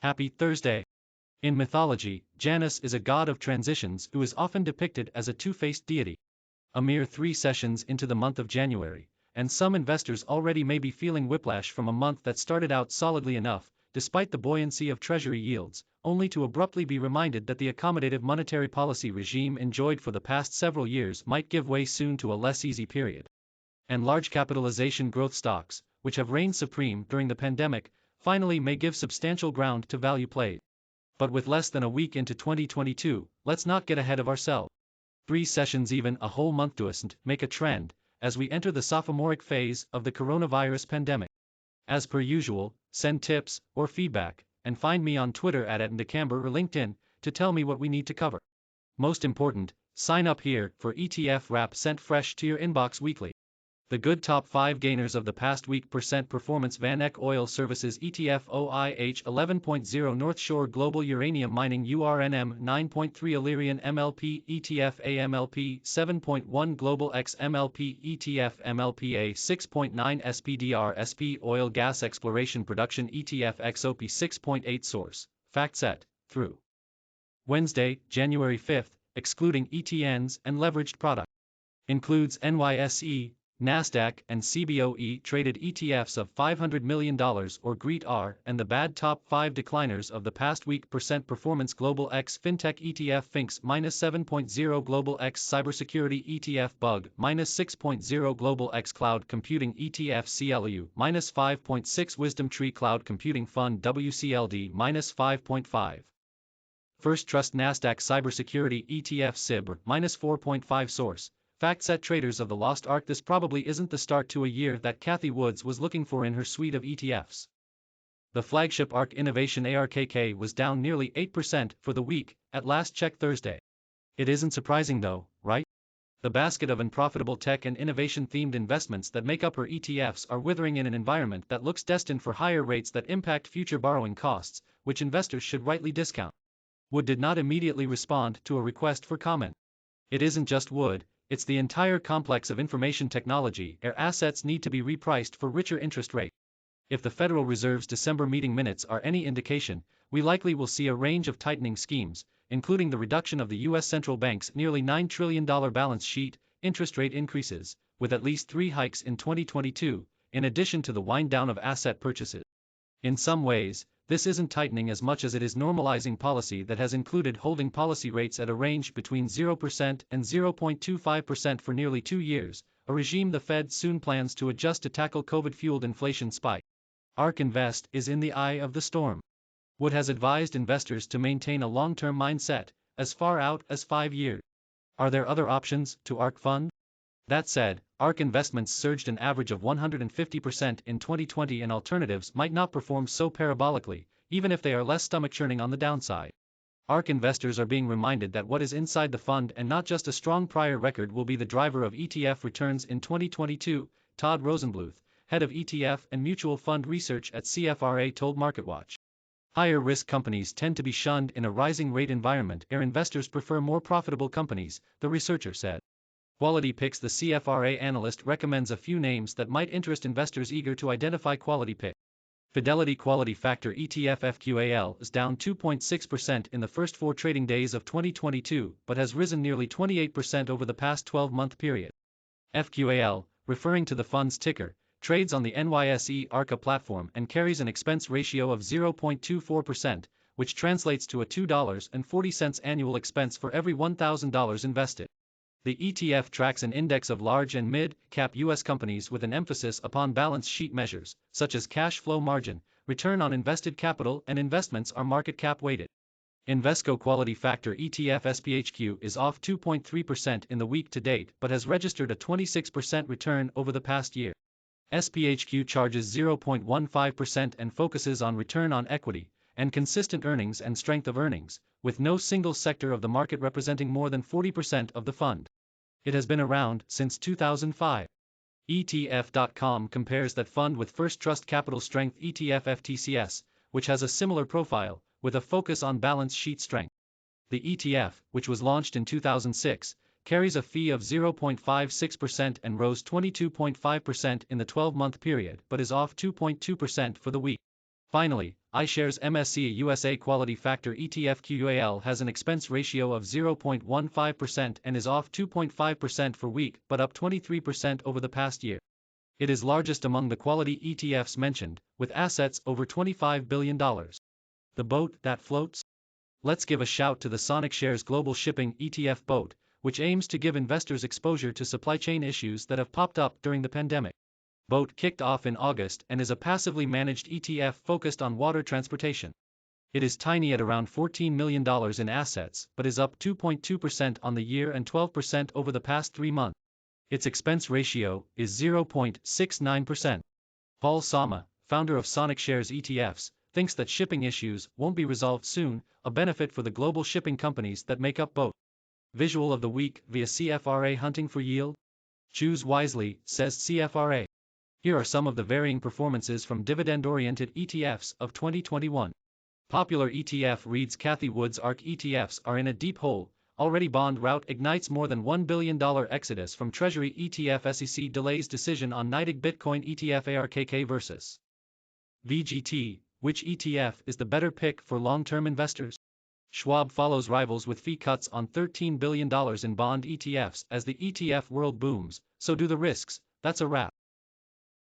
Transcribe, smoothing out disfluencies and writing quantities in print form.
Happy Thursday. In mythology, Janus is a god of transitions who is often depicted as a two-faced deity. A mere 3 sessions into the month of January, and some investors already may be feeling whiplash from a month that started out solidly enough, despite the buoyancy of treasury yields, only to abruptly be reminded that the accommodative monetary policy regime enjoyed for the past several years might give way soon to a less easy period. And large capitalization growth stocks, which have reigned supreme during the pandemic, finally may give substantial ground to value plays. But with less than a week into 2022, let's not get ahead of ourselves. 3 sessions, even a whole month, doesn't make a trend as we enter the sophomoric phase of the coronavirus pandemic. As per usual, send tips or feedback, and find me on Twitter at @ndecamber or LinkedIn to tell me what we need to cover. Most important, sign up here for ETF Wrap sent fresh to your inbox weekly. The good top 5 gainers of the past week: performance Van Eck Oil Services ETF OIH 11.0, North Shore Global Uranium Mining URNM 9.3, Illyrian MLP ETF AMLP 7.1, Global X MLP ETF MLPA 6.9, SPDR SP Oil Gas Exploration Production ETF XOP 6.8. Source: FactSet. Through Wednesday, January 5th, excluding ETNs and leveraged product. Includes NYSE, NASDAQ and CBOE traded ETFs of $500 million or GREET-R, and the bad top 5 decliners of the past week: performance Global X Fintech ETF FINX -7.0, Global X Cybersecurity ETF BUG -6.0, Global X Cloud Computing ETF CLOU -5.6, Wisdom Tree Cloud Computing Fund WCLD -5.5. First Trust NASDAQ Cybersecurity ETF CIBR -4.5. Source: FactSet. Traders of the Lost Ark. This probably isn't the start to a year that Cathie Woods was looking for in her suite of ETFs. The flagship ARK Innovation ARKK was down nearly 8% for the week, at last check Thursday. It isn't surprising though, right? The basket of unprofitable tech and innovation-themed investments that make up her ETFs are withering in an environment that looks destined for higher rates that impact future borrowing costs, which investors should rightly discount. Wood did not immediately respond to a request for comment. It isn't just Wood. It's the entire complex of information technology. Our assets need to be repriced for richer interest rate. If the Federal Reserve's December meeting minutes are any indication, we likely will see a range of tightening schemes, including the reduction of the U.S. Central Bank's nearly $9 trillion balance sheet, interest rate increases, with at least 3 hikes in 2022, in addition to the wind down of asset purchases. In some ways, this isn't tightening as much as it is normalizing policy that has included holding policy rates at a range between 0% and 0.25% for nearly 2 years, a regime the Fed soon plans to adjust to tackle COVID-fueled inflation spike. ARK Invest is in the eye of the storm. Wood has advised investors to maintain a long-term mindset, as far out as 5 years. Are there other options to ARK Fund? That said, ARK investments surged an average of 150% in 2020, and alternatives might not perform so parabolically, even if they are less stomach-churning on the downside. ARK investors are being reminded that what is inside the fund and not just a strong prior record will be the driver of ETF returns in 2022, Todd Rosenbluth, head of ETF and mutual fund research at CFRA, told MarketWatch. Higher-risk companies tend to be shunned in a rising rate environment, where investors prefer more profitable companies, the researcher said. Quality picks. The CFRA analyst recommends a few names that might interest investors eager to identify quality picks. Fidelity Quality Factor ETF FQAL is down 2.6% in the first 4 trading days of 2022, but has risen nearly 28% over the past 12-month period. FQAL, referring to the fund's ticker, trades on the NYSE Arca platform and carries an expense ratio of 0.24%, which translates to a $2.40 annual expense for every $1,000 invested. The ETF tracks an index of large and mid-cap U.S. companies with an emphasis upon balance sheet measures, such as cash flow margin, return on invested capital, and investments are market cap weighted. Invesco Quality Factor ETF SPHQ is off 2.3% in the week to date, but has registered a 26% return over the past year. SPHQ charges 0.15% and focuses on return on equity and consistent earnings and strength of earnings, with no single sector of the market representing more than 40% of the fund. It has been around since 2005. ETF.com compares that fund with First Trust Capital Strength ETF FTCS, which has a similar profile, with a focus on balance sheet strength. The ETF, which was launched in 2006, carries a fee of 0.56% and rose 22.5% in the 12-month period, but is off 2.2% for the week. Finally, iShares MSCI USA Quality Factor ETF QUAL has an expense ratio of 0.15% and is off 2.5% for week but up 23% over the past year. It is largest among the quality ETFs mentioned, with assets over $25 billion. The boat that floats? Let's give a shout to the SonicShares Global Shipping ETF boat, which aims to give investors exposure to supply chain issues that have popped up during the pandemic. BOAT kicked off in August and is a passively managed ETF focused on water transportation. It is tiny at around $14 million in assets but is up 2.2% on the year and 12% over the past 3 months. Its expense ratio is 0.69%. Paul Sama, founder of SonicShares ETFs, thinks that shipping issues won't be resolved soon, a benefit for the global shipping companies that make up BOAT. Visual of the week via CFRA. Hunting for yield? Choose wisely, says CFRA. Here are some of the varying performances from dividend-oriented ETFs of 2021. Popular ETF reads Cathie Wood's ARK ETFs are in a deep hole. Already bond rout ignites more than $1 billion exodus from Treasury ETF. SEC delays decision on NYDIG Bitcoin ETF. ARKK versus VGT. Which ETF is the better pick for long-term investors? Schwab follows rivals with fee cuts on $13 billion in bond ETFs. As the ETF world booms, so do the risks. That's a wrap.